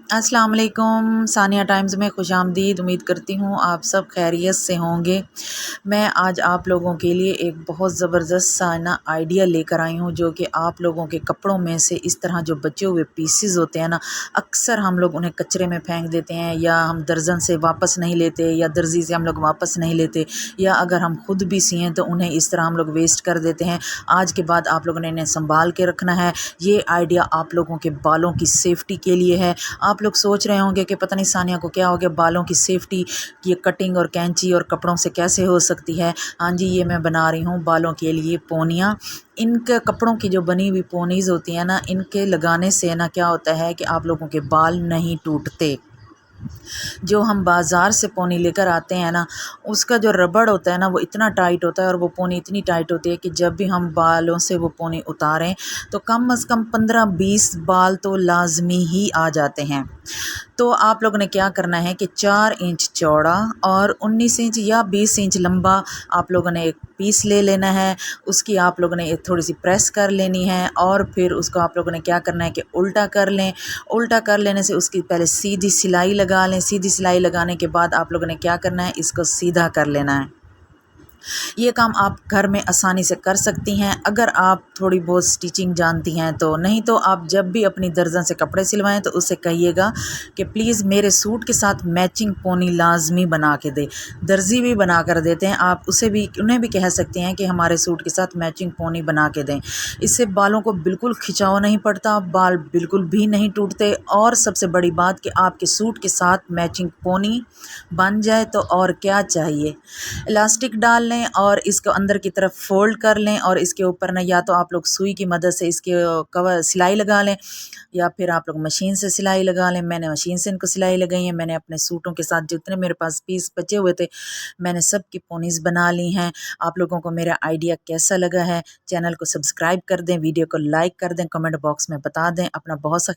अस्सलाम वालेकुम। सानिया टाइम्स में खुशामदीद। उम्मीद करती हूँ आप सब खैरियत से होंगे। मैं आज आप लोगों के लिए एक बहुत ज़बरदस्त सा ना आइडिया लेकर आई हूँ, जो कि आप लोगों के कपड़ों में से इस तरह जो बचे हुए पीसेस होते हैं ना, अक्सर हम लोग उन्हें कचरे में फेंक देते हैं, या हम दर्जन से वापस नहीं लेते, या दर्जी से हम लोग वापस नहीं लेते, या अगर हम खुद भी सिएं तो उन्हें इस तरह हम लोग वेस्ट कर देते हैं। आज के बाद आप लोगों ने इन्हें संभाल के रखना है। ये आइडिया आप लोगों के बालों की सेफ्टी के लिए है। आप लोग सोच रहे होंगे कि पता नहीं सानिया को क्या हो गया, बालों की सेफ्टी, ये कटिंग और कैंची और कपड़ों से कैसे हो सकती है। हाँ जी, ये मैं बना रही हूँ बालों के लिए पोनियाँ। इनके कपड़ों की जो बनी हुई पोनीज़ होती हैं ना, इनके लगाने से ना क्या होता है कि आप लोगों के बाल नहीं टूटते। जो हम बाज़ार से पोनी लेकर आते हैं ना, उसका जो रबड़ होता है ना, वो इतना टाइट होता है और वो पोनी इतनी टाइट होती है कि जब भी हम बालों से वो पोनी उतारें तो कम से कम 15-20 बाल तो लाजमी ही आ जाते हैं। तो आप लोगों ने क्या करना है कि 4 इंच चौड़ा और 19 इंच या 20 इंच लंबा आप लोगों ने एक पीस ले लेना है। उसकी आप लोगों ने एक थोड़ी सी प्रेस कर लेनी है और फिर उसको आप लोगों ने क्या करना है कि उल्टा कर लें। उल्टा कर लेने से उसकी पहले सीधी सिलाई लगा लें। सीधी सिलाई लगाने के बाद आप लोगों ने क्या करना है, इसको सीधा कर लेना है। ये काम आप घर में आसानी से कर सकती हैं अगर आप थोड़ी बहुत स्टिचिंग जानती हैं तो। नहीं तो आप जब भी अपनी दर्जन से कपड़े सिलवाएं तो उससे कहिएगा कि प्लीज़ मेरे सूट के साथ मैचिंग पोनी लाजमी बना के दे। दर्जी भी बना कर देते हैं, आप उसे भी उन्हें भी कह सकते हैं कि हमारे सूट के साथ मैचिंग पोनी बना के दें। इससे बालों को बिल्कुल खिंचाव नहीं पड़ता, बाल बिल्कुल भी नहीं टूटते, और सबसे बड़ी बात कि आपके सूट के साथ मैचिंग पोनी बन जाए तो और क्या चाहिए। इलास्टिक डाल लें और इसको अंदर की तरफ फोल्ड कर लें और इसके ऊपर ना या तो आप लोग सुई की मदद से इसके कवर सिलाई लगा लें, या फिर आप लोग मशीन से सिलाई लगा लें। मैंने मशीन से इनको सिलाई लगाई है। मैंने अपने सूटों के साथ जितने मेरे पास पीस बचे हुए थे, मैंने सब की पोनीज़ बना ली हैं। आप लोगों को मेरा आइडिया कैसा लगा है, चैनल को सब्सक्राइब कर दें, वीडियो को लाइक कर दें, कमेंट बॉक्स में बता दें। अपना बहुत सा